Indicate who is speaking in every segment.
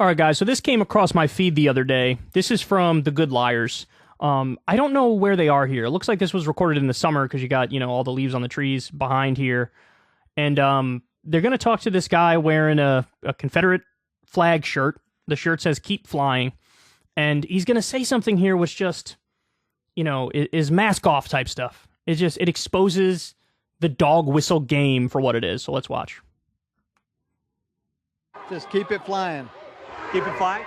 Speaker 1: All right, guys, so this came across my feed the other day. This is from The Good Liars. I don't know where they are here. It looks like this was recorded in the summer because you got, all the leaves on the trees behind here. And they're going to talk to this guy wearing a Confederate flag shirt. The shirt says, "Keep Flying." And he's going to say something here which just, is mask off type stuff. It exposes the dog whistle game for what it is. So let's watch.
Speaker 2: Just keep it flying.
Speaker 3: Keep it flying?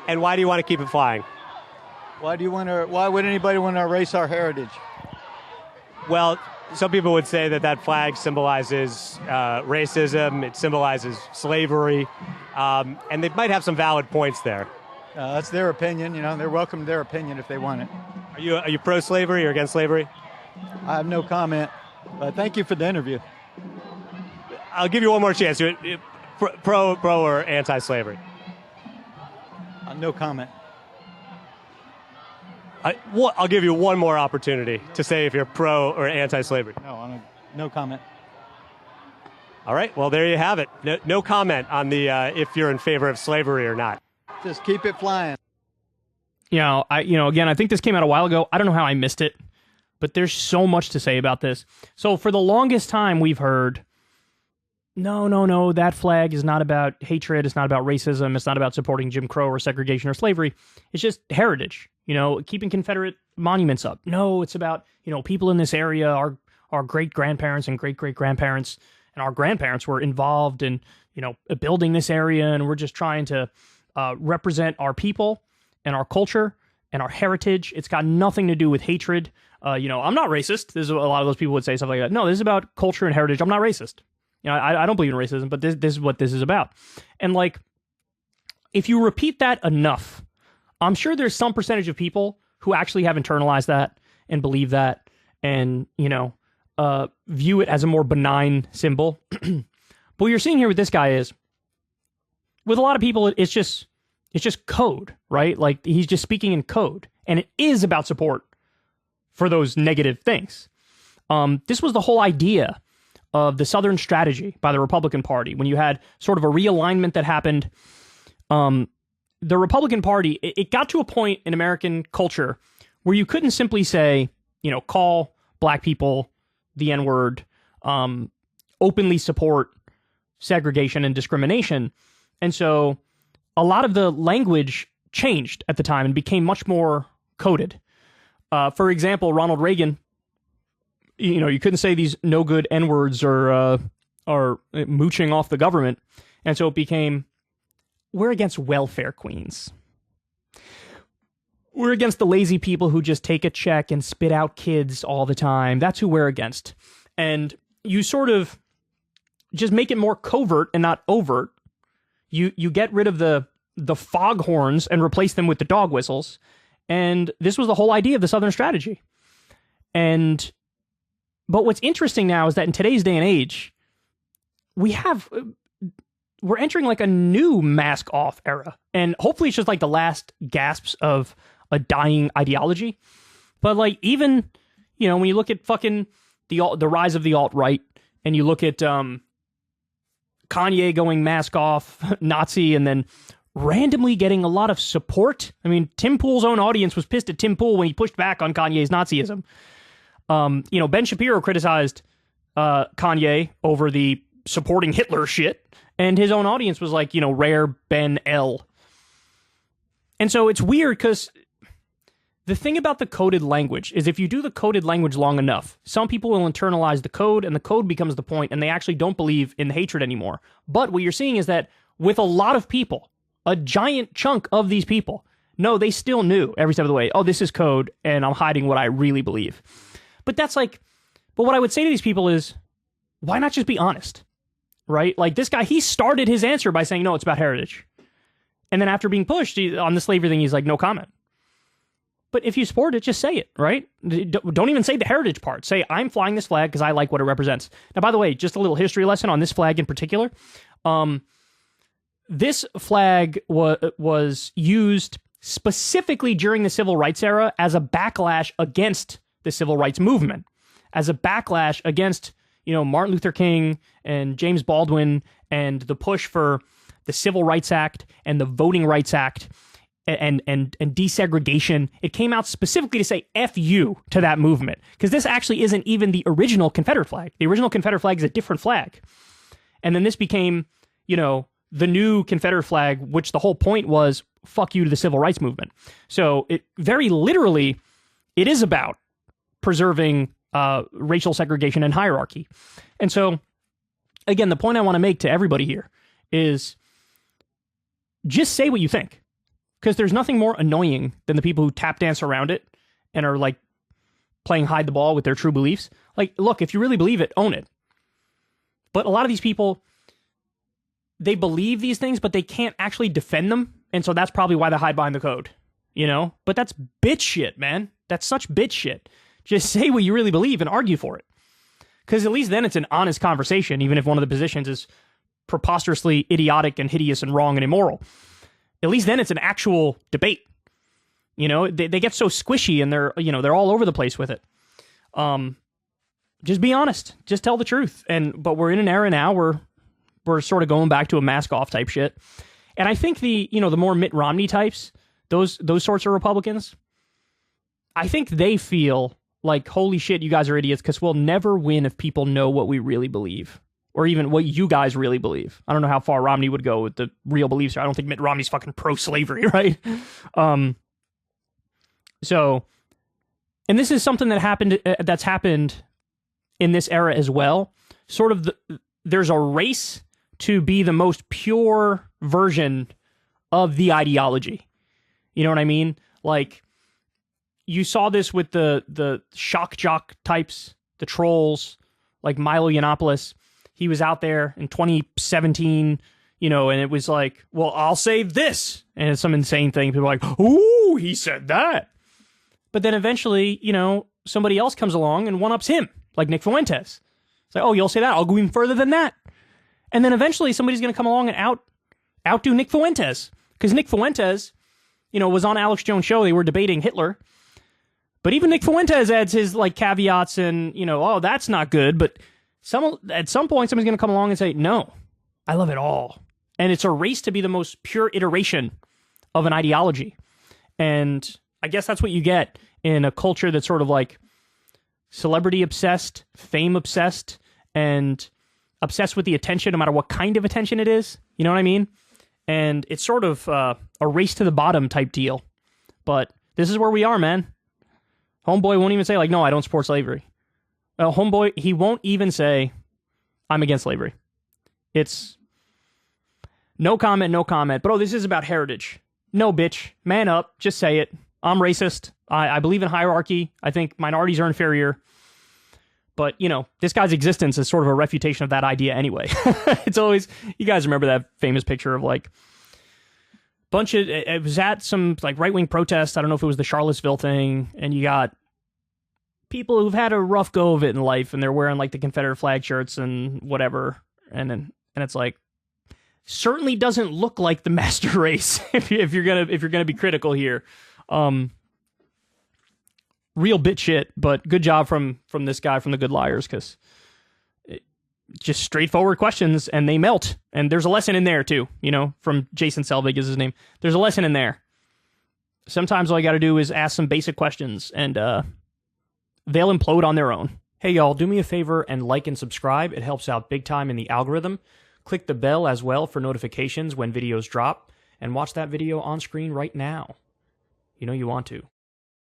Speaker 3: And why do you want to keep it flying?
Speaker 2: Why would anybody want to erase our heritage?
Speaker 3: Well, some people would say that flag symbolizes racism, it symbolizes slavery, and they might have some valid points there.
Speaker 2: That's their opinion, they're welcome to their opinion if they want it.
Speaker 3: Are you pro-slavery or against slavery?
Speaker 2: I have no comment, but thank you for the interview.
Speaker 3: I'll give you one more chance. Pro or anti-slavery?
Speaker 2: No comment.
Speaker 3: I'll give you one more opportunity to say if you're pro or anti-slavery.
Speaker 2: No comment.
Speaker 3: All right. Well, there you have it. No comment on the if you're in favor of slavery or not.
Speaker 2: Just keep it flying.
Speaker 1: Again, I think this came out a while ago. I don't know how I missed it, but there's so much to say about this. So for the longest time, we've heard, no, that flag is not about hatred. It's not about racism. It's not about supporting Jim Crow or segregation or slavery. It's just heritage, keeping Confederate monuments up. No, it's about, people in this area, our great-grandparents and great-great-grandparents and our grandparents were involved in, building this area, and we're just trying to represent our people and our culture and our heritage. It's got nothing to do with hatred. I'm not racist. A lot of those people would say stuff like that. No, this is about culture and heritage. I'm not racist. I don't believe in racism, but this is what this is about. And if you repeat that enough, I'm sure there's some percentage of people who actually have internalized that and believe that and, view it as a more benign symbol. But what you're seeing here with this guy is, with a lot of people, it's just code, right? He's just speaking in code, and it is about support for those negative things. This was the whole idea of the Southern strategy by the Republican Party, when you had sort of a realignment that happened. The Republican Party, it got to a point in American culture where you couldn't simply say, call black people the N-word, openly support segregation and discrimination. And so a lot of the language changed at the time and became much more coded. For example, Ronald Reagan, you couldn't say these no good N-words or mooching off the government. And so it became, we're against welfare queens. We're against the lazy people who just take a check and spit out kids all the time. That's who we're against. And you sort of just make it more covert and not overt. You get rid of the foghorns and replace them with the dog whistles. And this was the whole idea of the Southern strategy. But what's interesting now is that in today's day and age, we're entering a new mask off era. And hopefully it's just the last gasps of a dying ideology. But even, when you look at fucking the rise of the alt-right, and you look at Kanye going mask off, Nazi, and then randomly getting a lot of support. I mean, Tim Pool's own audience was pissed at Tim Pool when he pushed back on Kanye's Nazism. Ben Shapiro criticized Kanye over the supporting Hitler shit, and his own audience was rare Ben L. And so it's weird because the thing about the coded language is if you do the coded language long enough, some people will internalize the code, and the code becomes the point, and they actually don't believe in the hatred anymore. But what you're seeing is that with a lot of people, a giant chunk of these people, no, they still knew every step of the way, oh, this is code, and I'm hiding what I really believe. But that's but what I would say to these people is, why not just be honest, right? This guy, he started his answer by saying, no, it's about heritage. And then after being pushed on the slavery thing, he's like, no comment. But if you support it, just say it, right? Don't even say the heritage part. Say, I'm flying this flag because I like what it represents. Now, by the way, just a little history lesson on this flag in particular. This flag was used specifically during the Civil Rights era as a backlash against the Civil Rights movement, as a backlash against, Martin Luther King and James Baldwin and the push for the Civil Rights Act and the Voting Rights Act and desegregation. It came out specifically to say F you to that movement, because this actually isn't even the original Confederate flag. The original Confederate flag is a different flag. And then this became, you know, the new Confederate flag, which the whole point was fuck you to the civil rights movement. So it very literally, it is about preserving racial segregation and hierarchy. And so, again, the point I want to make to everybody here is just say what you think, because there's nothing more annoying than the people who tap dance around it and are like playing hide the ball with their true beliefs. Like, look, if you really believe it, own it. But a lot of these people, they believe these things, but they can't actually defend them. And so that's probably why they hide behind the code, you know? But that's bitch shit, man. That's such bitch shit. Just say what you really believe and argue for it. Because at least then it's an honest conversation, even if one of the positions is preposterously idiotic and hideous and wrong and immoral. At least then it's an actual debate. You know, they get so squishy and they're all over the place with it. Just be honest. Just tell the truth. But we're in an era now where we're sort of going back to a mask off type shit. And I think the more Mitt Romney types, those sorts of Republicans, I think they feel like, holy shit, you guys are idiots, because we'll never win if people know what we really believe, or even what you guys really believe. I don't know how far Romney would go with the real beliefs. I don't think Mitt Romney's fucking pro-slavery, right? So, and this is something that's happened in this era as well. Sort of there's a race to be the most pure version of the ideology. You know what I mean? Like, you saw this with the shock jock types, the trolls, like Milo Yiannopoulos. He was out there in 2017, and it was like, well, I'll say this. And it's some insane thing. People are like, ooh, he said that. But then eventually, somebody else comes along and one-ups him, like Nick Fuentes. It's like, oh, you'll say that? I'll go even further than that. And then eventually somebody's going to come along and outdo Nick Fuentes. Because Nick Fuentes, was on Alex Jones' show. They were debating Hitler. But even Nick Fuentes adds his caveats and, oh, that's not good. But at some point, somebody's going to come along and say, no, I love it all. And it's a race to be the most pure iteration of an ideology. And I guess that's what you get in a culture that's sort of like celebrity obsessed, fame obsessed, and obsessed with the attention, no matter what kind of attention it is. You know what I mean? And it's sort of a race to the bottom type deal. But this is where we are, man. Homeboy won't even say, no, I don't support slavery. Homeboy, he won't even say, I'm against slavery. It's no comment, no comment. But, this is about heritage. No, bitch. Man up. Just say it. I'm racist. I believe in hierarchy. I think minorities are inferior. But, this guy's existence is sort of a refutation of that idea anyway. It's always, you guys remember that famous picture of it was at some right-wing protest. I don't know if it was the Charlottesville thing. And you got people who've had a rough go of it in life, and they're wearing the Confederate flag shirts and whatever. And it's certainly doesn't look like the master race if you're gonna be critical here. Real bit shit, but good job from this guy from the Good Liars, because just straightforward questions and they melt. And there's a lesson in there too, from Jason Selvig is his name. There's a lesson in there. Sometimes all you got to do is ask some basic questions and they'll implode on their own. Hey y'all, do me a favor and like and subscribe. It helps out big time in the algorithm. Click the bell as well for notifications when videos drop, and watch that video on screen right now. You want to.